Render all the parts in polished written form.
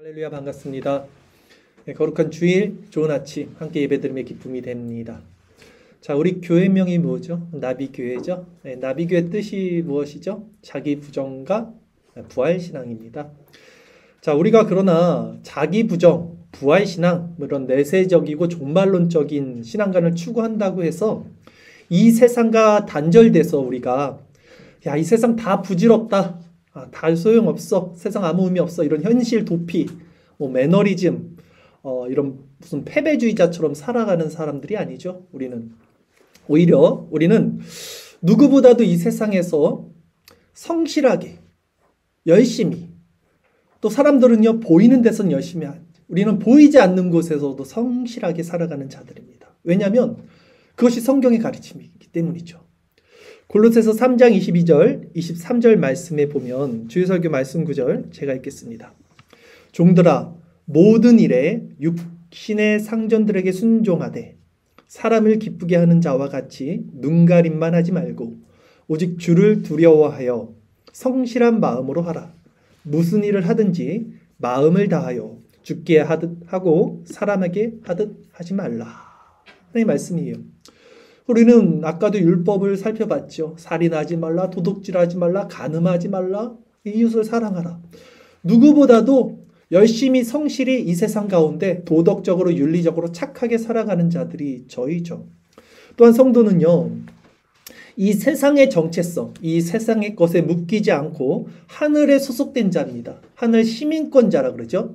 할렐루야, 반갑습니다. 거룩한 주일, 좋은 아침 함께 예배드림의 기쁨이 됩니다. 자, 우리 교회명이 뭐죠? 나비교회죠. 나비교회 뜻이 무엇이죠? 자기 부정과 부활신앙입니다. 자, 우리가 그러나 자기 부정, 부활신앙, 이런 내세적이고 종말론적인 신앙관을 추구한다고 해서 이 세상과 단절돼서 우리가 이 세상 다 부질없다, 다 소용없어, 세상 아무 의미 없어, 이런 현실 도피, 매너리즘, 이런 무슨 패배주의자처럼 살아가는 사람들이 아니죠. 오히려 우리는 누구보다도 이 세상에서 성실하게, 열심히, 또 사람들은요 보이는 데선 열심히 우리는 보이지 않는 곳에서도 성실하게 살아가는 자들입니다. 왜냐하면 그것이 성경의 가르침이기 때문이죠. 골로새서 3장 22절, 23절 말씀에 보면 주일설교 말씀 구절 제가 읽겠습니다. 종들아, 모든 일에 육신의 상전들에게 순종하되 사람을 기쁘게 하는 자와 같이 눈가림만 하지 말고 오직 주를 두려워하여 성실한 마음으로 하라. 무슨 일을 하든지 마음을 다하여 주께 하듯 하고 사람에게 하듯 하지 말라. 하나님의 말씀이에요. 우리는 아까도 율법을 살펴봤죠. 살인하지 말라, 도둑질하지 말라, 간음하지 말라, 이웃을 사랑하라. 누구보다도 열심히 성실히 이 세상 가운데 도덕적으로 윤리적으로 착하게 살아가는 자들이 저희죠. 또한 성도는요, 이 세상의 정체성, 이 세상의 것에 묶이지 않고 하늘에 소속된 자입니다. 하늘 시민권자라 그러죠.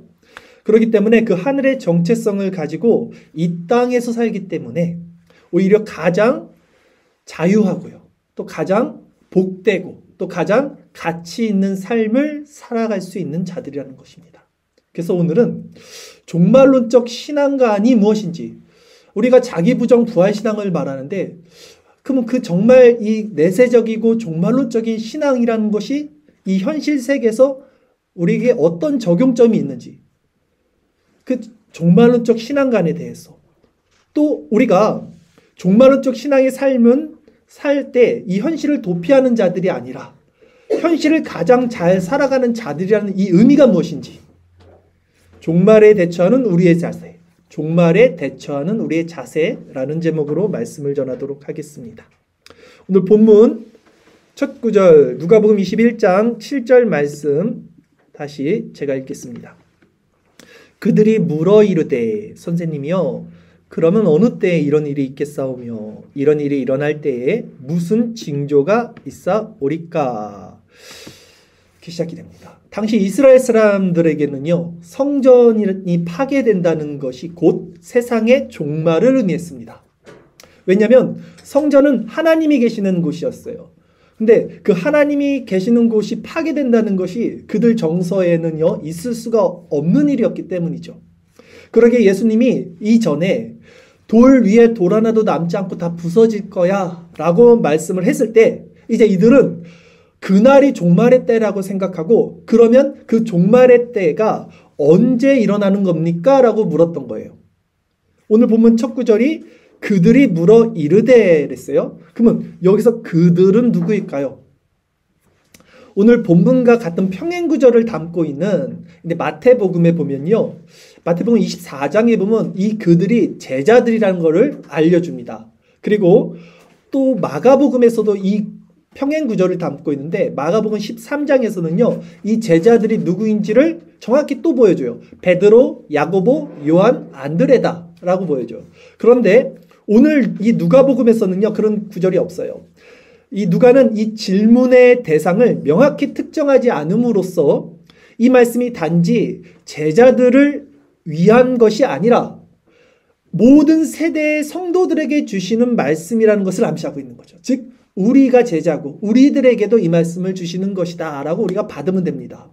그렇기 때문에 그 하늘의 정체성을 가지고 이 땅에서 살기 때문에 오히려 가장 자유하고요, 또 가장 복되고 또 가장 가치 있는 삶을 살아갈 수 있는 자들이라는 것입니다. 그래서 오늘은 종말론적 신앙관이 무엇인지, 우리가 자기 부정 부활신앙을 말하는데 그러면 그 정말 이 내세적이고 종말론적인 신앙이라는 것이 이 현실 세계에서 우리에게 어떤 적용점이 있는지, 그 종말론적 신앙관에 대해서, 또 우리가 종말론적 신앙의 삶은 살 때 이 현실을 도피하는 자들이 아니라 현실을 가장 잘 살아가는 자들이라는 이 의미가 무엇인지, 종말에 대처하는 우리의 자세, 종말에 대처하는 우리의 자세라는 제목으로 말씀을 전하도록 하겠습니다. 오늘 본문 첫 구절 누가복음 21장 7절 말씀 다시 제가 읽겠습니다. 그들이 물어 이르되 선생님이여, 그러면 어느 때에 이런 일이 있겠사오며 이런 일이 일어날 때에 무슨 징조가 있사오리까? 이렇게 시작이 됩니다. 당시 이스라엘 사람들에게는요, 성전이 파괴된다는 것이 곧 세상의 종말을 의미했습니다. 왜냐하면 성전은 하나님이 계시는 곳이었어요. 근데 그 하나님이 계시는 곳이 파괴된다는 것이 그들 정서에는요 있을 수가 없는 일이었기 때문이죠. 그러기에 예수님이 이전에 돌 위에 돌 하나도 남지 않고 다 부서질 거야 라고 말씀을 했을 때 이제 이들은 그날이 종말의 때라고 생각하고, 그러면 그 종말의 때가 언제 일어나는 겁니까? 라고 물었던 거예요. 오늘 본문 첫 구절이 그들이 물어 이르되 그랬어요. 그러면 여기서 그들은 누구일까요? 오늘 본문과 같은 평행 구절을 담고 있는 근데 마태복음에 보면요, 마태복음 24장에 보면 이 그들이 제자들이라는 것을 알려줍니다. 그리고 또 마가복음에서도 이 평행 구절을 담고 있는데 마가복음 13장에서는요 이 제자들이 누구인지를 정확히 또 보여줘요. 베드로, 야고보, 요한, 안드레다라고 보여줘요. 그런데 오늘 이 누가복음에서는요 그런 구절이 없어요. 이 누가는 이 질문의 대상을 명확히 특정하지 않음으로써 이 말씀이 단지 제자들을 위한 것이 아니라 모든 세대의 성도들에게 주시는 말씀이라는 것을 암시하고 있는 거죠. 즉 우리가 제자고 우리들에게도 이 말씀을 주시는 것이다 라고 우리가 받으면 됩니다.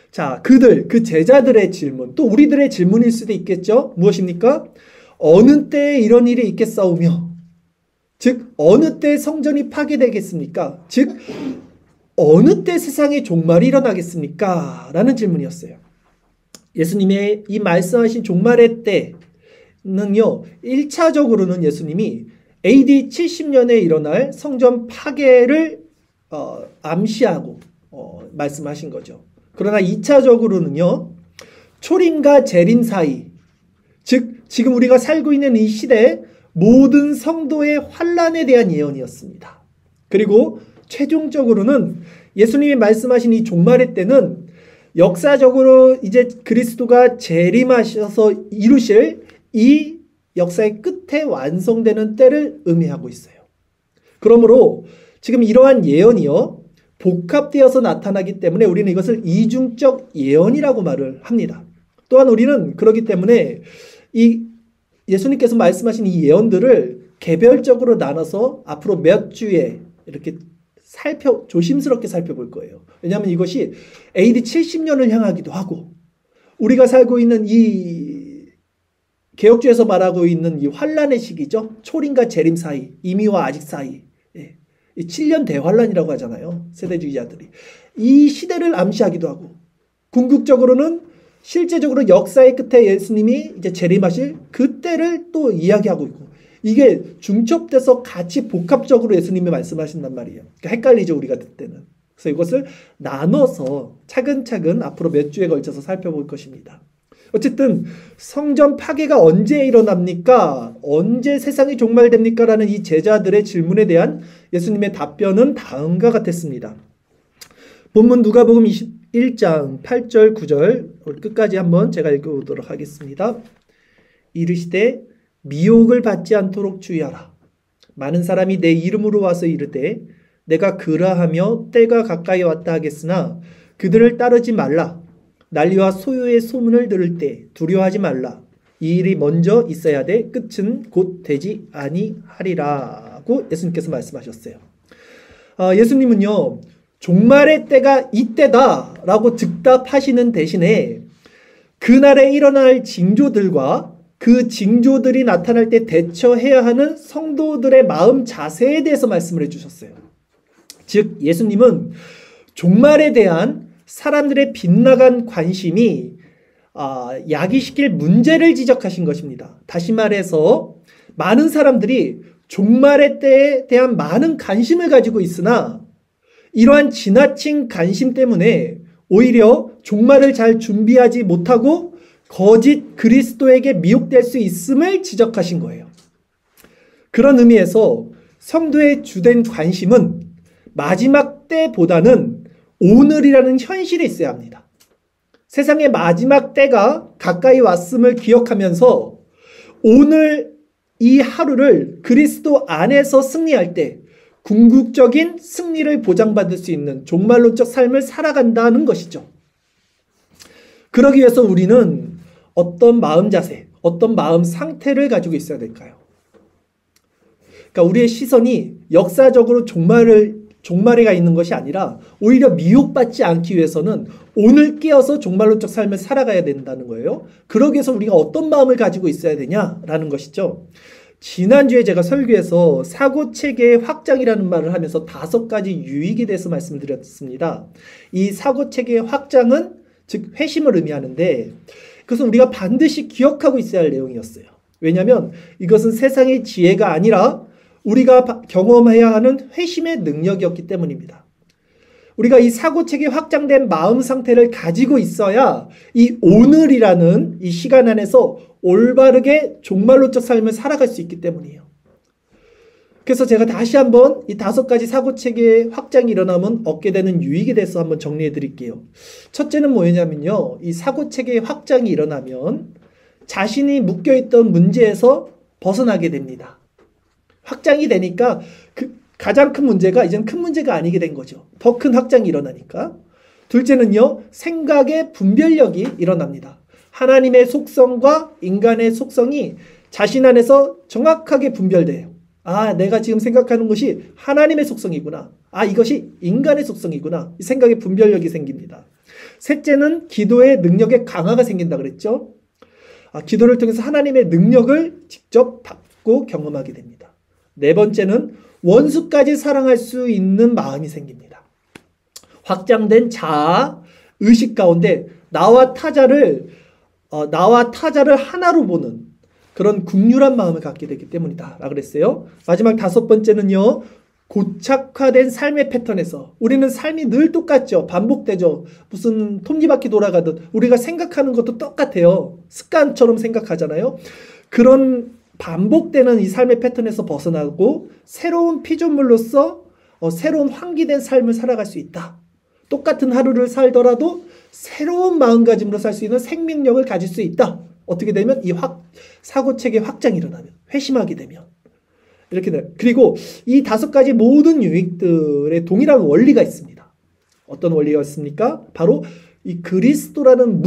자, 그 제자들의 질문, 또 우리들의 질문일 수도 있겠죠. 무엇입니까? 어느 때에 이런 일이 있겠사오며, 즉 어느 때 성전이 파괴되겠습니까? 즉 어느 때 세상의 종말이 일어나겠습니까? 라는 질문이었어요. 예수님의 이 말씀하신 종말의 때는요 1차적으로는 예수님이 AD 70년에 일어날 성전 파괴를 암시하고 말씀하신 거죠. 그러나 2차적으로는요 초림과 재림 사이, 즉 지금 우리가 살고 있는 이 시대 모든 성도의 환난에 대한 예언이었습니다. 그리고 최종적으로는 예수님이 말씀하신 이 종말의 때는 역사적으로 이제 그리스도가 재림하셔서 이루실 이 역사의 끝에 완성되는 때를 의미하고 있어요. 그러므로 지금 이러한 예언이요 복합되어서 나타나기 때문에 우리는 이것을 이중적 예언이라고 말을 합니다. 또한 우리는 그렇기 때문에 이 예수님께서 말씀하신 이 예언들을 개별적으로 나눠서 앞으로 몇 주에 이렇게 조심스럽게 살펴볼 거예요. 왜냐하면 이것이 AD 70년을 향하기도 하고 우리가 살고 있는 이 개혁주에서 말하고 있는 이 환란의 시기죠. 초림과 재림 사이, 이미와 아직 사이. 이 7년 대환란이라고 하잖아요. 세대주의자들이. 이 시대를 암시하기도 하고 궁극적으로는 실제적으로 역사의 끝에 예수님이 이제 재림하실 그때를 또 이야기하고 있고 이게 중첩돼서 같이 복합적으로 예수님이 말씀하신단 말이에요. 그러니까 헷갈리죠, 우리가 듣을 때는. 그래서 이것을 나눠서 차근차근 앞으로 몇 주에 걸쳐서 살펴볼 것입니다. 어쨌든 성전 파괴가 언제 일어납니까? 언제 세상이 종말됩니까? 라는 이 제자들의 질문에 대한 예수님의 답변은 다음과 같았습니다. 본문 누가복음 21장 8절 9절 끝까지 한번 제가 읽어보도록 하겠습니다. 이르시되 미혹을 받지 않도록 주의하라. 많은 사람이 내 이름으로 와서 이르되 내가 그러하며 때가 가까이 왔다 하겠으나 그들을 따르지 말라. 난리와 소요의 소문을 들을 때 두려워하지 말라. 이 일이 먼저 있어야 돼 끝은 곧 되지 아니하리라고 예수님께서 말씀하셨어요. 예수님은요 종말의 때가 이때다라고 즉답하시는 대신에 그날에 일어날 징조들과 그 징조들이 나타날 때 대처해야 하는 성도들의 마음 자세에 대해서 말씀을 해주셨어요. 즉 예수님은 종말에 대한 사람들의 빗나간 관심이 야기시킬 문제를 지적하신 것입니다. 다시 말해서 많은 사람들이 종말의 때에 대한 많은 관심을 가지고 있으나 이러한 지나친 관심 때문에 오히려 종말을 잘 준비하지 못하고 거짓 그리스도에게 미혹될 수 있음을 지적하신 거예요. 그런 의미에서 성도의 주된 관심은 마지막 때보다는 오늘이라는 현실에 있어야 합니다. 세상의 마지막 때가 가까이 왔음을 기억하면서 오늘 이 하루를 그리스도 안에서 승리할 때 궁극적인 승리를 보장받을 수 있는 종말론적 삶을 살아간다는 것이죠. 그러기 위해서 우리는 어떤 마음 자세, 어떤 마음 상태를 가지고 있어야 될까요? 그러니까 우리의 시선이 역사적으로 종말에 가 있는 것이 아니라 오히려 미혹받지 않기 위해서는 오늘 깨어서 종말론적 삶을 살아가야 된다는 거예요. 그러기 위해서 우리가 어떤 마음을 가지고 있어야 되냐라는 것이죠. 지난주에 제가 설교에서 사고체계의 확장이라는 말을 하면서 5가지 유익에 대해서 말씀을 드렸습니다. 이 사고체계의 확장은 즉 회심을 의미하는데 그것은 우리가 반드시 기억하고 있어야 할 내용이었어요. 왜냐하면 이것은 세상의 지혜가 아니라 우리가 경험해야 하는 회심의 능력이었기 때문입니다. 우리가 이 사고체계 확장된 마음 상태를 가지고 있어야 이 오늘이라는 이 시간 안에서 올바르게 종말론적 삶을 살아갈 수 있기 때문이에요. 그래서 제가 다시 한번 이 5가지 사고체계의 확장이 일어나면 얻게 되는 유익에 대해서 한번 정리해 드릴게요. 첫째는 뭐냐면요. 이 사고체계의 확장이 일어나면 자신이 묶여있던 문제에서 벗어나게 됩니다. 확장이 되니까 가장 큰 문제가 이제는 큰 문제가 아니게 된 거죠. 더 큰 확장이 일어나니까. 둘째는요. 생각의 분별력이 일어납니다. 하나님의 속성과 인간의 속성이 자신 안에서 정확하게 분별돼요. 아, 내가 지금 생각하는 것이 하나님의 속성이구나. 아, 이것이 인간의 속성이구나. 이 생각의 분별력이 생깁니다. 셋째는 기도의 능력의 강화가 생긴다 그랬죠. 기도를 통해서 하나님의 능력을 직접 받고 경험하게 됩니다. 네 번째는 원수까지 사랑할 수 있는 마음이 생깁니다. 확장된 자아, 의식 가운데 나와 타자를 하나로 보는 그런 국률한 마음을 갖게 되기 때문이다 라고 그랬어요. 마지막 5번째는요. 고착화된 삶의 패턴에서 우리는 삶이 늘 똑같죠. 반복되죠. 무슨 톱니바퀴 돌아가듯 우리가 생각하는 것도 똑같아요. 습관처럼 생각하잖아요. 그런 반복되는 이 삶의 패턴에서 벗어나고 새로운 피조물로서 새로운 환기된 삶을 살아갈 수 있다. 똑같은 하루를 살더라도 새로운 마음가짐으로 살 수 있는 생명력을 가질 수 있다. 어떻게 되면 이 사고체계 확장이 일어나면, 회심하게 되면 이렇게 돼요. 그리고 이 5가지 모든 유익들의 동일한 원리가 있습니다. 어떤 원리가 있습니까? 바로 이 그리스도라는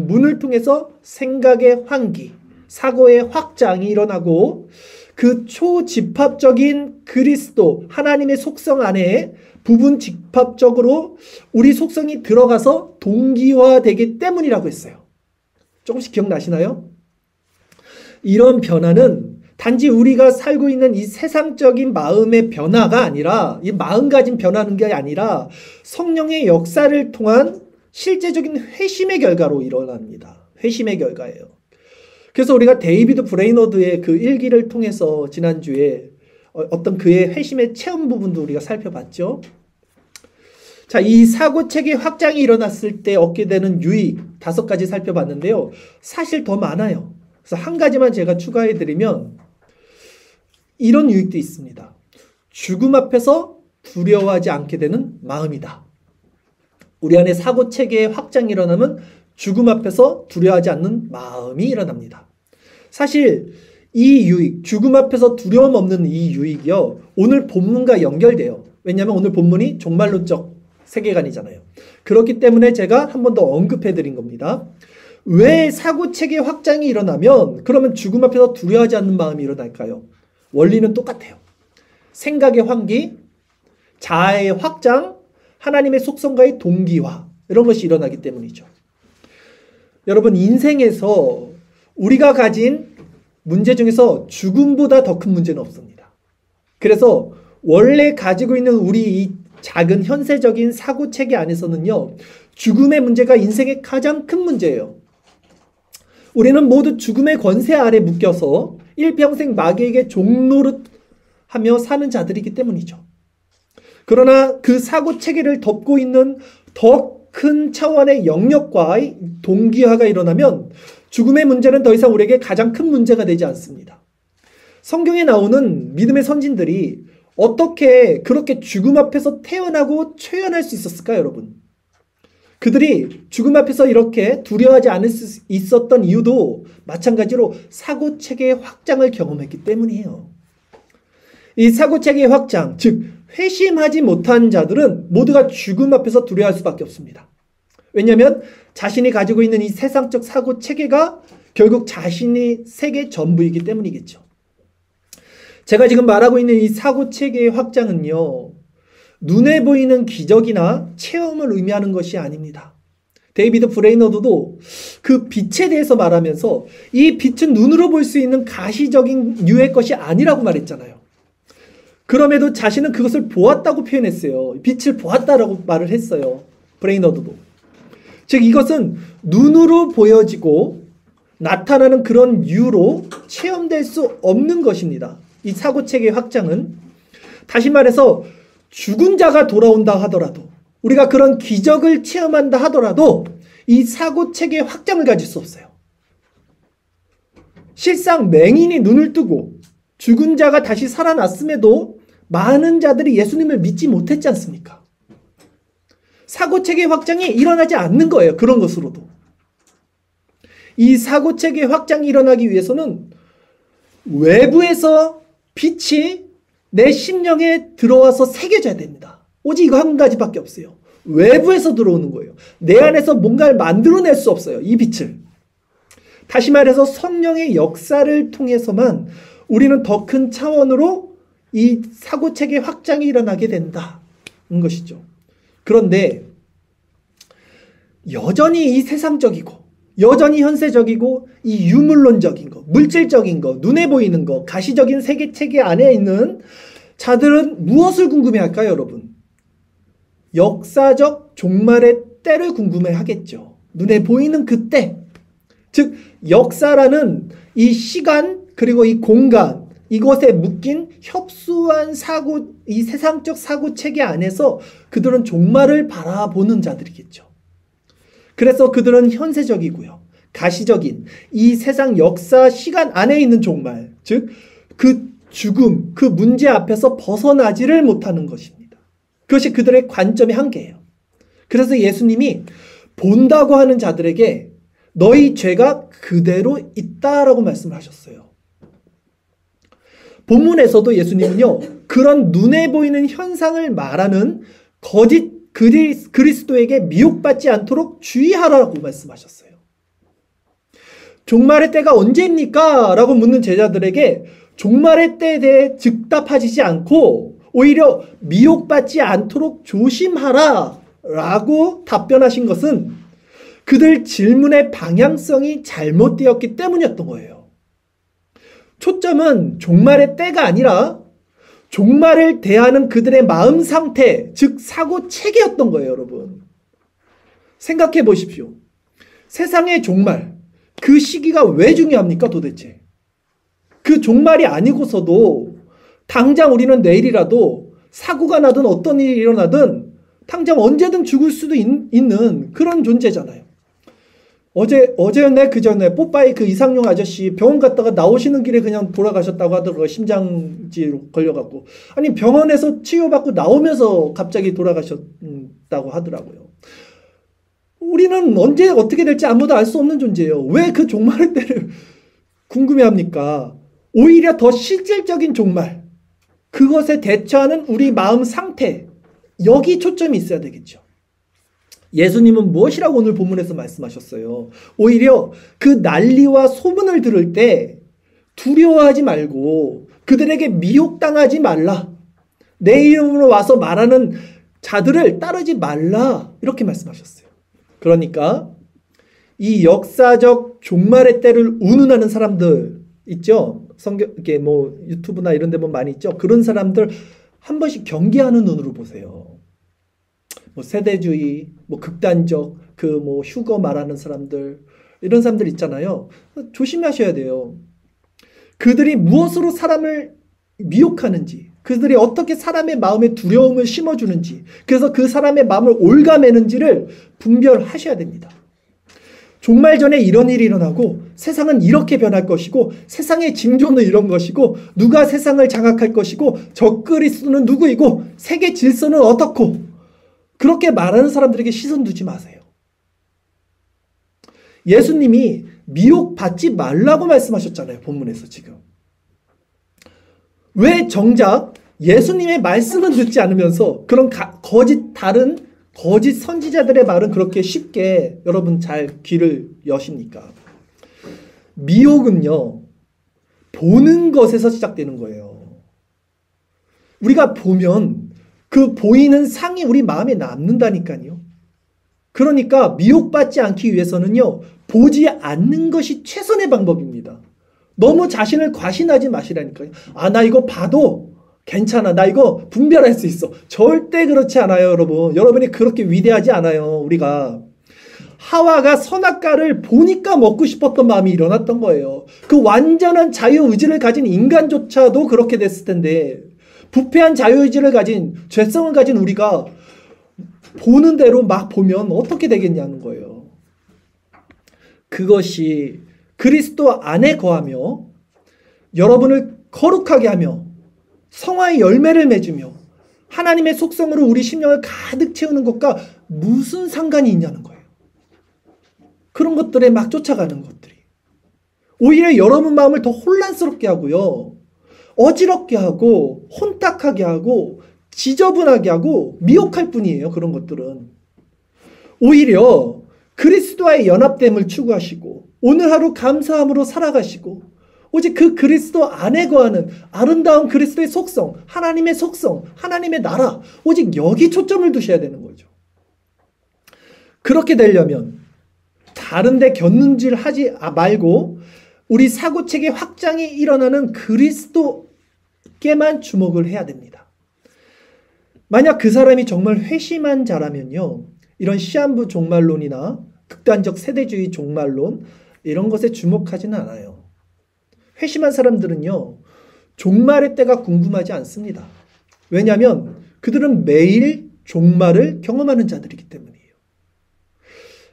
문을 통해서 생각의 환기, 사고의 확장이 일어나고 그 초집합적인 그리스도, 하나님의 속성 안에 부분 집합적으로 우리 속성이 들어가서 동기화되기 때문이라고 했어요. 조금씩 기억나시나요? 이런 변화는 단지 우리가 살고 있는 이 세상적인 마음의 변화가 아니라, 이 마음가짐 변하는 게 아니라 성령의 역사를 통한 실제적인 회심의 결과로 일어납니다. 회심의 결과예요. 그래서 우리가 데이비드 브레이너드의 그 일기를 통해서 지난주에 어떤 그의 회심의 체험 부분도 우리가 살펴봤죠. 자, 이 사고체계 확장이 일어났을 때 얻게 되는 유익 5가지 살펴봤는데요. 사실 더 많아요. 그래서 한 가지만 제가 추가해드리면 이런 유익도 있습니다. 죽음 앞에서 두려워하지 않게 되는 마음이다. 우리 안에 사고체계의 확장이 일어나면 죽음 앞에서 두려워하지 않는 마음이 일어납니다. 사실 이 유익, 죽음 앞에서 두려움 없는 이 유익이요, 오늘 본문과 연결돼요. 왜냐하면 오늘 본문이 종말론적 세계관이잖아요. 그렇기 때문에 제가 한 번 더 언급해 드린 겁니다. 왜 사고체계 확장이 일어나면 그러면 죽음 앞에서 두려워하지 않는 마음이 일어날까요? 원리는 똑같아요. 생각의 환기, 자아의 확장, 하나님의 속성과의 동기화, 이런 것이 일어나기 때문이죠. 여러분, 인생에서 우리가 가진 문제 중에서 죽음보다 더 큰 문제는 없습니다. 그래서 원래 가지고 있는 우리 이 작은 현세적인 사고체계 안에서는요, 죽음의 문제가 인생의 가장 큰 문제예요. 우리는 모두 죽음의 권세 아래 묶여서 일평생 마귀에게 종노릇하며 사는 자들이기 때문이죠. 그러나 그 사고체계를 덮고 있는 더 큰 차원의 영역과 동기화가 일어나면 죽음의 문제는 더 이상 우리에게 가장 큰 문제가 되지 않습니다. 성경에 나오는 믿음의 선진들이 어떻게 그렇게 죽음 앞에서 태어나고 초연할 수 있었을까요, 여러분? 그들이 죽음 앞에서 이렇게 두려워하지 않을 수 있었던 이유도 마찬가지로 사고체계의 확장을 경험했기 때문이에요. 이 사고체계의 확장, 즉 회심하지 못한 자들은 모두가 죽음 앞에서 두려워할 수밖에 없습니다. 왜냐하면 자신이 가지고 있는 이 세상적 사고체계가 결국 자신의 세계 전부이기 때문이겠죠. 제가 지금 말하고 있는 이 사고체계의 확장은요, 눈에 보이는 기적이나 체험을 의미하는 것이 아닙니다. 데이비드 브레이너드도 그 빛에 대해서 말하면서 이 빛은 눈으로 볼 수 있는 가시적인 류의 것이 아니라고 말했잖아요. 그럼에도 자신은 그것을 보았다고 표현했어요. 빛을 보았다라고 말을 했어요. 브레이너드도. 즉 이것은 눈으로 보여지고 나타나는 그런 류로 체험될 수 없는 것입니다. 이 사고체계의 확장은 다시 말해서 죽은 자가 돌아온다 하더라도, 우리가 그런 기적을 체험한다 하더라도 이 사고체계의 확장을 가질 수 없어요. 실상 맹인이 눈을 뜨고 죽은 자가 다시 살아났음에도 많은 자들이 예수님을 믿지 못했지 않습니까? 사고체계 확장이 일어나지 않는 거예요. 그런 것으로도. 이 사고체계 확장이 일어나기 위해서는 외부에서 빛이 내 심령에 들어와서 새겨져야 됩니다. 오직 이거 한 가지밖에 없어요. 외부에서 들어오는 거예요. 내 안에서 뭔가를 만들어낼 수 없어요. 이 빛을. 다시 말해서 성령의 역사를 통해서만 우리는 더 큰 차원으로 이 사고체계 확장이 일어나게 된다는 것이죠. 그런데 여전히 이 세상적이고 여전히 현세적이고 이 유물론적인 거, 물질적인 거, 눈에 보이는 거, 가시적인 세계체계 안에 있는 자들은 무엇을 궁금해할까요, 여러분? 역사적 종말의 때를 궁금해하겠죠. 눈에 보이는 그 때. 즉 역사라는 이 시간 그리고 이 공간, 이것에 묶인 협소한 사고, 이 세상적 사고 체계 안에서 그들은 종말을 바라보는 자들이겠죠. 그래서 그들은 현세적이고요. 가시적인 이 세상 역사 시간 안에 있는 종말, 즉 그 죽음, 그 문제 앞에서 벗어나지를 못하는 것입니다. 그것이 그들의 관점의 한계예요. 그래서 예수님이 본다고 하는 자들에게 너희 죄가 그대로 있다라고 말씀을 하셨어요. 본문에서도 예수님은요, 그런 눈에 보이는 현상을 말하는 거짓 그리스도에게 미혹받지 않도록 주의하라고 말씀하셨어요. 종말의 때가 언제입니까? 라고 묻는 제자들에게 종말의 때에 대해 즉답하지 않고 오히려 미혹받지 않도록 조심하라 라고 답변하신 것은 그들 질문의 방향성이 잘못되었기 때문이었던 거예요. 초점은 종말의 때가 아니라 종말을 대하는 그들의 마음 상태, 즉 사고 체계였던 거예요, 여러분. 생각해 보십시오. 세상의 종말, 그 시기가 왜 중요합니까, 도대체? 그 종말이 아니고서도 당장 우리는 내일이라도 사고가 나든 어떤 일이 일어나든 당장 언제든 죽을 수도 있는 그런 존재잖아요. 어제였네, 그전에 뽀빠이 그 이상용 아저씨 병원 갔다가 나오시는 길에 그냥 돌아가셨다고 하더라고요. 심장지로 걸려갖고. 아니, 병원에서 치료받고 나오면서 갑자기 돌아가셨다고 하더라고요. 우리는 언제 어떻게 될지 아무도 알 수 없는 존재예요. 왜 그 종말의 때를 궁금해합니까? 오히려 더 실질적인 종말, 그것에 대처하는 우리 마음 상태, 여기 초점이 있어야 되겠죠. 예수님은 무엇이라고 오늘 본문에서 말씀하셨어요? 오히려 그 난리와 소문을 들을 때 두려워하지 말고 그들에게 미혹당하지 말라. 내 이름으로 와서 말하는 자들을 따르지 말라. 이렇게 말씀하셨어요. 그러니까 이 역사적 종말의 때를 운운하는 사람들 있죠? 이렇게 뭐 유튜브나 이런 데 보면 많이 있죠? 그런 사람들 한 번씩 경계하는 눈으로 보세요. 뭐 세대주의, 뭐 극단적, 그 뭐 휴거 말하는 사람들, 이런 사람들 있잖아요. 조심하셔야 돼요. 그들이 무엇으로 사람을 미혹하는지, 그들이 어떻게 사람의 마음에 두려움을 심어주는지, 그래서 그 사람의 마음을 올가매는지를 분별하셔야 됩니다. 종말 전에 이런 일이 일어나고 세상은 이렇게 변할 것이고 세상의 징조는 이런 것이고 누가 세상을 장악할 것이고 적그리스도는 누구이고 세계 질서는 어떻고, 그렇게 말하는 사람들에게 시선 두지 마세요. 예수님이 미혹받지 말라고 말씀하셨잖아요. 본문에서 지금. 왜 정작 예수님의 말씀은 듣지 않으면서 그런 다른 거짓 선지자들의 말은 그렇게 쉽게 여러분 잘 귀를 여십니까? 미혹은요, 보는 것에서 시작되는 거예요. 우리가 보면 그 보이는 상이 우리 마음에 남는다니까요. 그러니까 미혹받지 않기 위해서는요, 보지 않는 것이 최선의 방법입니다. 너무 자신을 과신하지 마시라니까요. 아, 나 이거 봐도 괜찮아. 나 이거 분별할 수 있어. 절대 그렇지 않아요, 여러분. 여러분이 그렇게 위대하지 않아요, 우리가. 하와가 선악과를 보니까 먹고 싶었던 마음이 일어났던 거예요. 그 완전한 자유의지를 가진 인간조차도 그렇게 됐을 텐데, 부패한 자유의지를 가진, 죄성을 가진 우리가 보는 대로 막 보면 어떻게 되겠냐는 거예요. 그것이 그리스도 안에 거하며 여러분을 거룩하게 하며 성화의 열매를 맺으며 하나님의 속성으로 우리 심령을 가득 채우는 것과 무슨 상관이 있냐는 거예요. 그런 것들에 막 쫓아가는 것들이 오히려 여러분 마음을 더 혼란스럽게 하고요, 어지럽게 하고 혼탁하게 하고 지저분하게 하고 미혹할 뿐이에요. 그런 것들은 오히려 그리스도와의 연합됨을 추구하시고 오늘 하루 감사함으로 살아가시고 오직 그 그리스도 안에 거하는 아름다운 그리스도의 속성, 하나님의 속성, 하나님의 나라, 오직 여기 초점을 두셔야 되는 거죠. 그렇게 되려면 다른 데 곁눈질 하지 말고 우리 사고체계 확장이 일어나는 그리스도께만 주목을 해야 됩니다. 만약 그 사람이 정말 회심한 자라면요, 이런 시한부 종말론이나 극단적 세대주의 종말론 이런 것에 주목하지는 않아요. 회심한 사람들은요, 종말의 때가 궁금하지 않습니다. 왜냐하면 그들은 매일 종말을 경험하는 자들이기 때문이에요.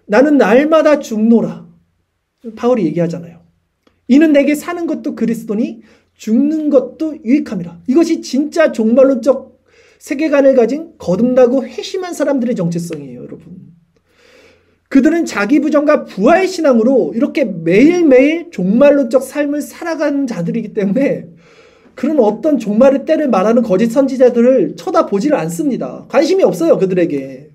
나는 날마다 죽노라. 바울이 얘기하잖아요. 이는 내게 사는 것도 그리스도니 죽는 것도 유익함이라. 이것이 진짜 종말론적 세계관을 가진 거듭나고 회심한 사람들의 정체성이에요, 여러분. 그들은 자기 부정과 부활 신앙으로 이렇게 매일매일 종말론적 삶을 살아가는 자들이기 때문에 그런 어떤 종말의 때를 말하는 거짓 선지자들을 쳐다보지를 않습니다. 관심이 없어요, 그들에게.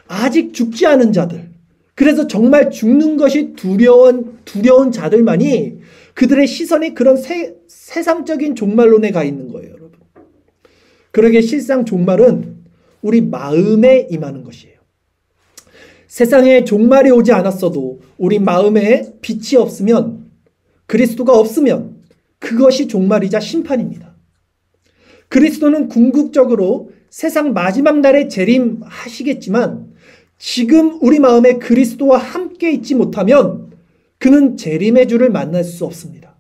아직 죽지 않은 자들, 그래서 정말 죽는 것이 두려운 자들만이 그들의 시선이 그런 세상적인 종말론에 가 있는 거예요, 여러분. 그러게 실상 종말은 우리 마음에 임하는 것이에요. 세상에 종말이 오지 않았어도 우리 마음에 빛이 없으면, 그리스도가 없으면 그것이 종말이자 심판입니다. 그리스도는 궁극적으로 세상 마지막 날에 재림하시겠지만 지금 우리 마음에 그리스도와 함께 있지 못하면 그는 재림의 주를 만날 수 없습니다.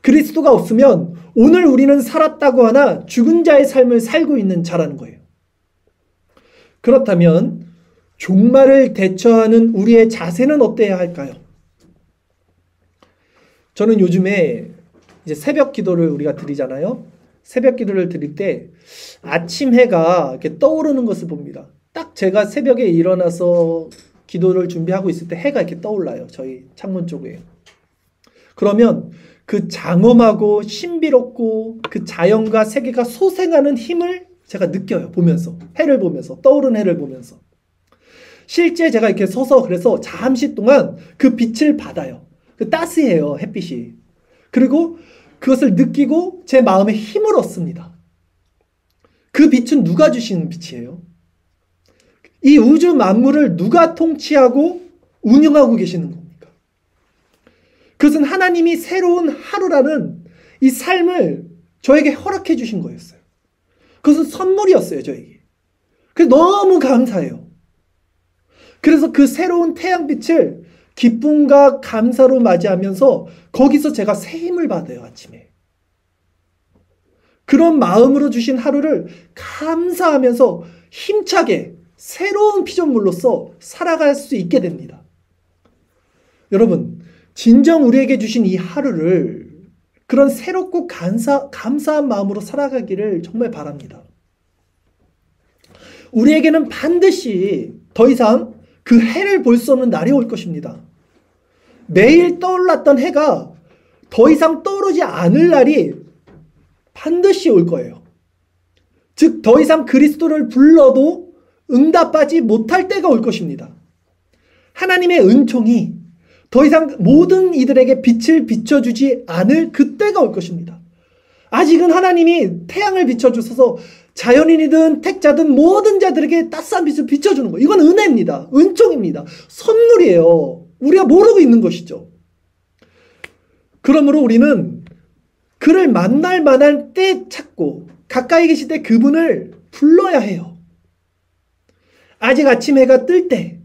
그리스도가 없으면 오늘 우리는 살았다고 하나 죽은 자의 삶을 살고 있는 자라는 거예요. 그렇다면 종말을 대처하는 우리의 자세는 어때야 할까요? 저는 요즘에 이제 새벽 기도를 우리가 드리잖아요. 새벽 기도를 드릴 때 아침 해가 이렇게 떠오르는 것을 봅니다. 딱 제가 새벽에 일어나서 기도를 준비하고 있을 때 해가 이렇게 떠올라요. 저희 창문 쪽에. 그러면 그 장엄하고 신비롭고 그 자연과 세계가 소생하는 힘을 제가 느껴요. 보면서. 해를 보면서. 떠오르는 해를 보면서. 실제 제가 이렇게 서서 그래서 잠시 동안 그 빛을 받아요. 그 따스해요, 햇빛이. 그리고 그것을 느끼고 제 마음에 힘을 얻습니다. 그 빛은 누가 주시는 빛이에요? 이 우주 만물을 누가 통치하고 운영하고 계시는 겁니까? 그것은 하나님이 새로운 하루라는 이 삶을 저에게 허락해 주신 거였어요. 그것은 선물이었어요, 저에게. 그래서 너무 감사해요. 그래서 그 새로운 태양빛을 기쁨과 감사로 맞이하면서 거기서 제가 새 힘을 받아요, 아침에. 그런 마음으로 주신 하루를 감사하면서 힘차게 새로운 피조물로서 살아갈 수 있게 됩니다. 여러분, 진정 우리에게 주신 이 하루를 그런 새롭고 감사한 마음으로 살아가기를 정말 바랍니다. 우리에게는 반드시 더 이상 그 해를 볼 수 없는 날이 올 것입니다. 매일 떠올랐던 해가 더 이상 떠오르지 않을 날이 반드시 올 거예요. 즉, 더 이상 그리스도를 불러도 응답하지 못할 때가 올 것입니다. 하나님의 은총이 더 이상 모든 이들에게 빛을 비춰주지 않을 그때가 올 것입니다. 아직은 하나님이 태양을 비춰주셔서 자연인이든 택자든 모든 자들에게 따스한 빛을 비춰주는 거예요. 이건 은혜입니다. 은총입니다. 선물이에요. 우리가 모르고 있는 것이죠. 그러므로 우리는 그를 만날 만한 때 찾고 가까이 계실 때 그분을 불러야 해요. 아직 아침 해가 뜰 때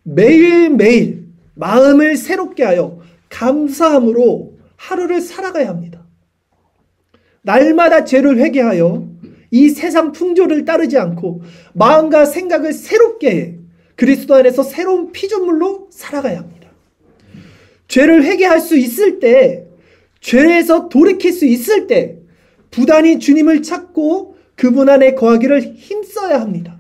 매일매일 마음을 새롭게 하여 감사함으로 하루를 살아가야 합니다. 날마다 죄를 회개하여 이 세상 풍조를 따르지 않고 마음과 생각을 새롭게 해 그리스도 안에서 새로운 피조물로 살아가야 합니다. 죄를 회개할 수 있을 때, 죄에서 돌이킬 수 있을 때 부단히 주님을 찾고 그분 안에 거하기를 힘써야 합니다.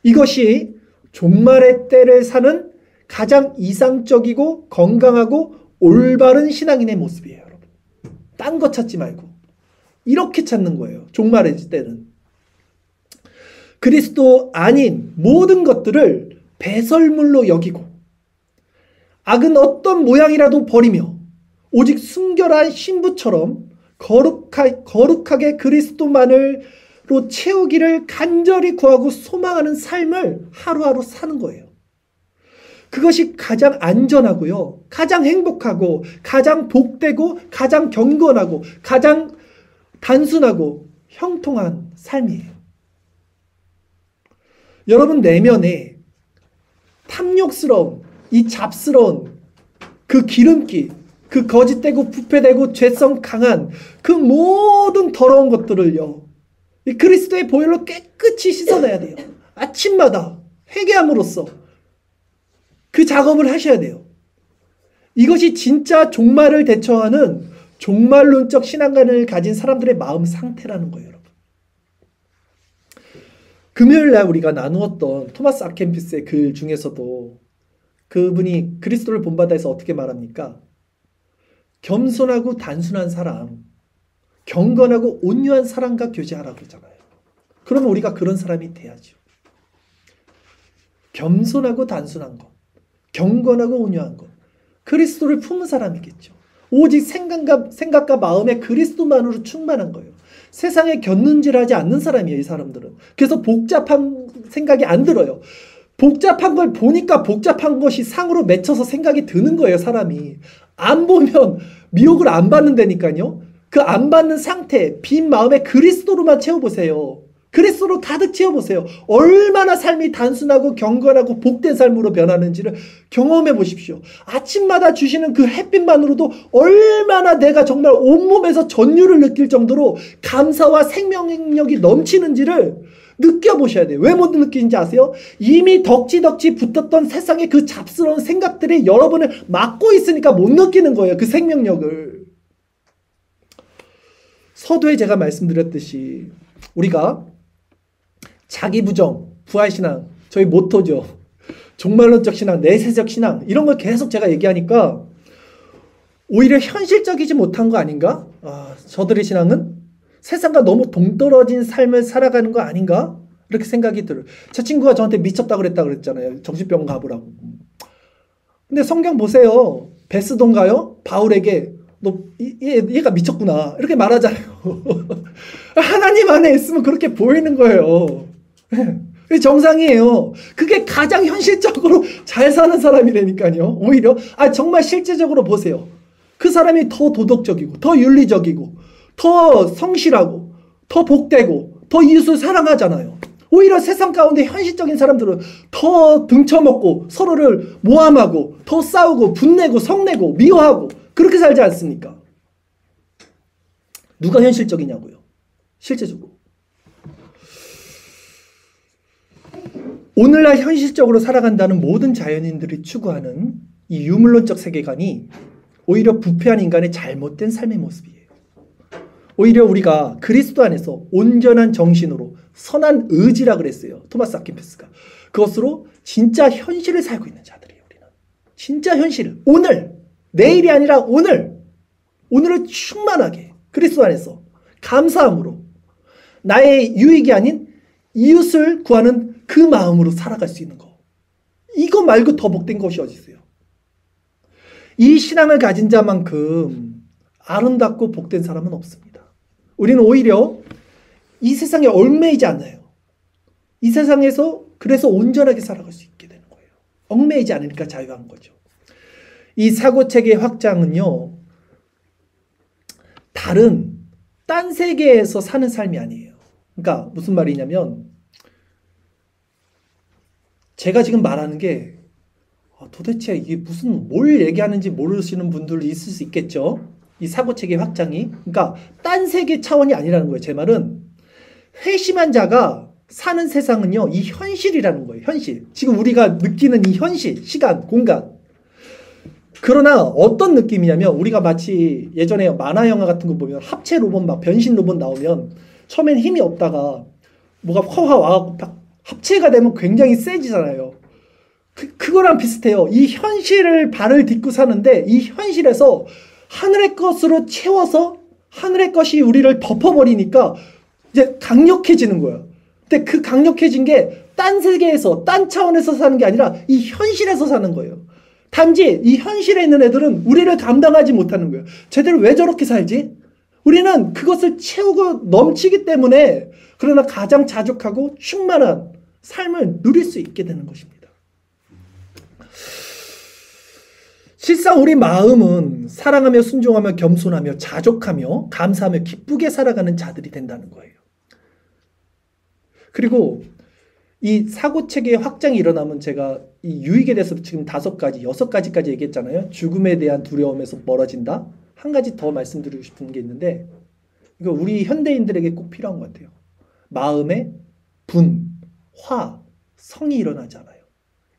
이것이 종말의 때를 사는 가장 이상적이고 건강하고 올바른 신앙인의 모습이에요, 여러분. 딴 거 찾지 말고 이렇게 찾는 거예요. 종말의 때는 그리스도 아닌 모든 것들을 배설물로 여기고 악은 어떤 모양이라도 버리며 오직 순결한 신부처럼 거룩하게 그리스도만으로 채우기를 간절히 구하고 소망하는 삶을 하루하루 사는 거예요. 그것이 가장 안전하고요, 가장 행복하고 가장 복되고 가장 경건하고 가장 단순하고 형통한 삶이에요. 여러분 내면에 탐욕스러운 이 잡스러운 그 기름기, 그 거짓되고 부패되고 죄성 강한 그 모든 더러운 것들을요, 이 그리스도의 보혈로 깨끗이 씻어내야 돼요. 아침마다 회개함으로써 그 작업을 하셔야 돼요. 이것이 진짜 종말을 대처하는 종말론적 신앙관을 가진 사람들의 마음 상태라는 거예요, 여러분. 금요일날 우리가 나누었던 토마스 아켄피스의 글 중에서도 그분이 그리스도를 본받아서 어떻게 말합니까? 겸손하고 단순한 사람, 경건하고 온유한 사람과 교제하라고 그러잖아요. 그러면 우리가 그런 사람이 돼야죠. 겸손하고 단순한 것, 경건하고 온유한 것, 그리스도를 품은 사람이겠죠. 오직 생각과 마음에 그리스도만으로 충만한 거예요. 세상에 곁눈질하지 않는 사람이에요, 이 사람들은. 그래서 복잡한 생각이 안 들어요. 복잡한 걸 보니까 복잡한 것이 상으로 맺혀서 생각이 드는 거예요, 사람이. 안 보면 미혹을 안 받는다니까요. 그 안 받는 상태, 빈 마음에 그리스도로만 채워보세요. 그리스도로 가득 채워보세요. 얼마나 삶이 단순하고 경건하고 복된 삶으로 변하는지를 경험해 보십시오. 아침마다 주시는 그 햇빛만으로도 얼마나 내가 정말 온몸에서 전율을 느낄 정도로 감사와 생명력이 넘치는지를 느껴보셔야 돼요. 왜 못 느끼는지 아세요? 이미 덕지덕지 붙었던 세상의 그 잡스러운 생각들이 여러분을 막고 있으니까 못 느끼는 거예요. 그 생명력을. 서두에 제가 말씀드렸듯이 우리가 자기부정, 부활신앙, 저희 모토죠. 종말론적 신앙, 내세적 신앙, 이런 걸 계속 제가 얘기하니까 오히려 현실적이지 못한 거 아닌가? 저들의 신앙은 세상과 너무 동떨어진 삶을 살아가는 거 아닌가? 이렇게 생각이 들어요. 제 친구가 저한테 미쳤다고 그랬잖아요. 정신병원 가보라고. 근데 성경 보세요. 베스도인가요? 바울에게 너 얘가 미쳤구나 이렇게 말하잖아요. 하나님 안에 있으면 그렇게 보이는 거예요. 정상이에요. 그게 가장 현실적으로 잘 사는 사람이라니까요. 오히려 정말 실제적으로 보세요. 그 사람이 더 도덕적이고 더 윤리적이고 더 성실하고 더 복되고 더 이웃을 사랑하잖아요. 오히려 세상 가운데 현실적인 사람들은 더 등쳐먹고 서로를 모함하고 더 싸우고 분내고 성내고 미워하고 그렇게 살지 않습니까? 누가 현실적이냐고요. 실제적으로. 오늘날 현실적으로 살아간다는 모든 자연인들이 추구하는 이 유물론적 세계관이 오히려 부패한 인간의 잘못된 삶의 모습이에요. 오히려 우리가 그리스도 안에서 온전한 정신으로 선한 의지라 그랬어요. 토마스 아킨피스가. 그것으로 진짜 현실을 살고 있는 자들이에요. 우리는. 진짜 현실. 오늘. 내일이 아니라 오늘. 오늘을 충만하게 그리스도 안에서 감사함으로 나의 유익이 아닌 이웃을 구하는 그 마음으로 살아갈 수 있는 거. 이거 말고 더 복된 것이 어디 있어요? 이 신앙을 가진 자만큼 아름답고 복된 사람은 없습니다. 우리는 오히려 이 세상에 얽매이지 않아요. 이 세상에서 그래서 온전하게 살아갈 수 있게 되는 거예요. 얽매이지 않으니까 자유한 거죠. 이 사고체계의 확장은요, 딴 세계에서 사는 삶이 아니에요. 그러니까 무슨 말이냐면 제가 지금 말하는 게 도대체 이게 뭘 얘기하는지 모르시는 분들도 있을 수 있겠죠. 이 사고체계 확장이. 그러니까 딴 세계 차원이 아니라는 거예요. 제 말은 회심한 자가 사는 세상은요, 이 현실이라는 거예요. 현실. 지금 우리가 느끼는 이 현실, 시간, 공간. 그러나 어떤 느낌이냐면 우리가 마치 예전에 만화 영화 같은 거 보면 합체 로봇 막 변신 로봇 나오면 처음엔 힘이 없다가 뭐가 화화 와갖고 딱 합체가 되면 굉장히 세지잖아요. 그거랑 비슷해요. 이 현실을 발을 딛고 사는데 이 현실에서 하늘의 것으로 채워서 하늘의 것이 우리를 덮어버리니까 이제 강력해지는 거예요. 근데 그 강력해진 게 딴 세계에서 딴 차원에서 사는 게 아니라 이 현실에서 사는 거예요. 단지 이 현실에 있는 애들은 우리를 감당하지 못하는 거예요. 쟤들 왜 저렇게 살지? 우리는 그것을 채우고 넘치기 때문에 그러나 가장 자족하고 충만한 삶을 누릴 수 있게 되는 것입니다. 실상 우리 마음은 사랑하며 순종하며 겸손하며 자족하며 감사하며 기쁘게 살아가는 자들이 된다는 거예요. 그리고 이 사고체계의 확장이 일어나면 제가 이 유익에 대해서 지금 5가지, 6가지까지 얘기했잖아요. 죽음에 대한 두려움에서 멀어진다. 한 가지 더 말씀드리고 싶은 게 있는데 이거 우리 현대인들에게 꼭 필요한 것 같아요. 마음에 분, 화, 성이 일어나잖아요.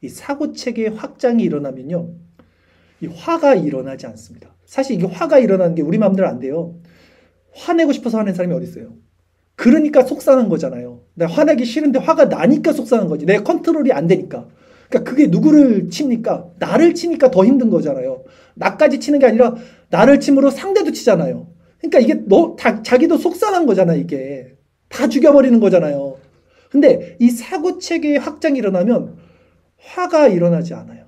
이 사고체계의 확장이 일어나면요. 이 화가 일어나지 않습니다. 사실 이게 화가 일어나는 게 우리 마음대로 안 돼요. 화내고 싶어서 화낸 사람이 어디 있어요? 그러니까 속상한 거잖아요. 내가 화내기 싫은데 화가 나니까 속상한 거지. 내가 컨트롤이 안 되니까. 그러니까 그게 누구를 칩니까? 나를 치니까 더 힘든 거잖아요. 나까지 치는 게 아니라 나를 침으로 상대도 치잖아요. 그러니까 이게 자기도 속상한 거잖아요. 이게 다 죽여버리는 거잖아요. 근데 이 사고체계의 확장이 일어나면 화가 일어나지 않아요.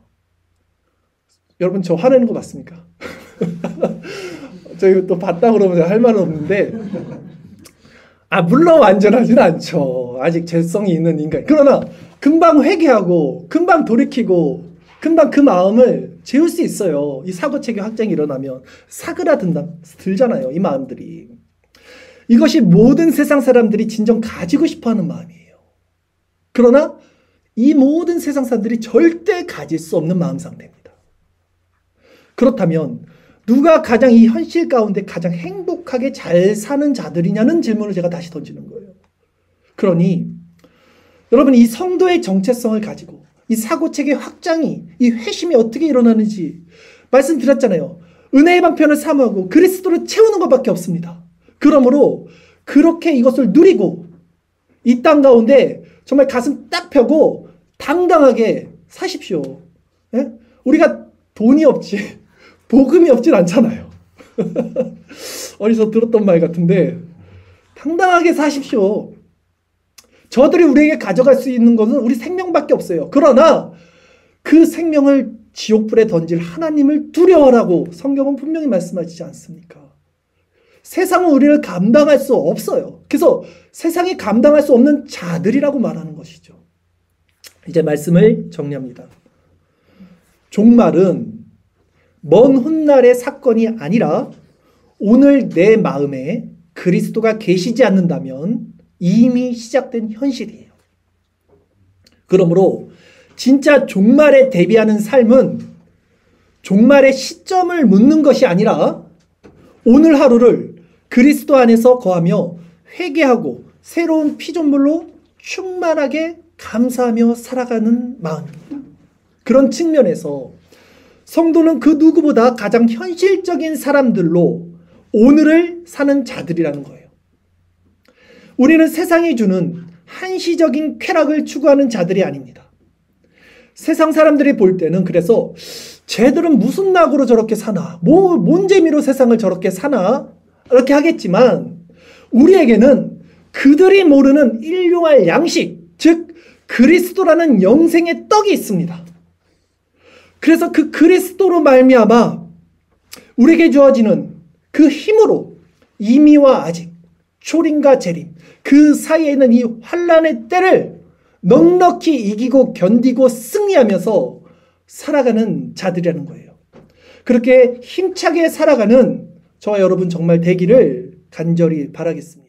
여러분 저 화내는 거 맞습니까? 저희 또 봤다 그러면 할 말은 없는데 물론 완전하진 않죠. 아직 죄성이 있는 인간. 그러나 금방 회개하고 금방 돌이키고 금방 그 마음을 재울 수 있어요. 이 사고체계 확장이 일어나면 사그라들잖아요. 이 마음들이. 이것이 모든 세상 사람들이 진정 가지고 싶어하는 마음이에요. 그러나 이 모든 세상 사람들이 절대 가질 수 없는 마음 상태입니다. 그렇다면 누가 가장 이 현실 가운데 가장 행복하게 잘 사는 자들이냐는 질문을 제가 다시 던지는 거예요. 그러니 여러분 이 성도의 정체성을 가지고 이 사고체계 확장이 이 회심이 어떻게 일어나는지 말씀드렸잖아요. 은혜의 방편을 사모하고 그리스도를 채우는 것밖에 없습니다. 그러므로 그렇게 이것을 누리고 이 땅 가운데 정말 가슴 딱 펴고 당당하게 사십시오. 예? 우리가 돈이 없지 복음이 없진 않잖아요. 어디서 들었던 말 같은데 당당하게 사십시오. 저들이 우리에게 가져갈 수 있는 것은 우리 생명밖에 없어요. 그러나 그 생명을 지옥불에 던질 하나님을 두려워하라고 성경은 분명히 말씀하시지 않습니까? 세상은 우리를 감당할 수 없어요. 그래서 세상이 감당할 수 없는 자들이라고 말하는 것이죠. 이제 말씀을 정리합니다. 종말은 먼 훗날의 사건이 아니라 오늘 내 마음에 그리스도가 계시지 않는다면 이미 시작된 현실이에요. 그러므로 진짜 종말에 대비하는 삶은 종말의 시점을 묻는 것이 아니라 오늘 하루를 그리스도 안에서 거하며 회개하고 새로운 피조물로 충만하게 감사하며 살아가는 마음입니다. 그런 측면에서 성도는 그 누구보다 가장 현실적인 사람들로 오늘을 사는 자들이라는 거예요. 우리는 세상이 주는 한시적인 쾌락을 추구하는 자들이 아닙니다. 세상 사람들이 볼 때는 그래서 쟤들은 무슨 낙으로 저렇게 사나, 뭔 재미로 세상을 저렇게 사나 이렇게 하겠지만 우리에게는 그들이 모르는 일용할 양식, 즉 그리스도라는 영생의 떡이 있습니다. 그래서 그 그리스도로 말미암아 우리에게 주어지는 그 힘으로 이미와 아직, 초림과 재림, 그 사이에 있는 이 환난의 때를 넉넉히 이기고 견디고 승리하면서 살아가는 자들이라는 거예요. 그렇게 힘차게 살아가는 저와 여러분 정말 되기를 간절히 바라겠습니다.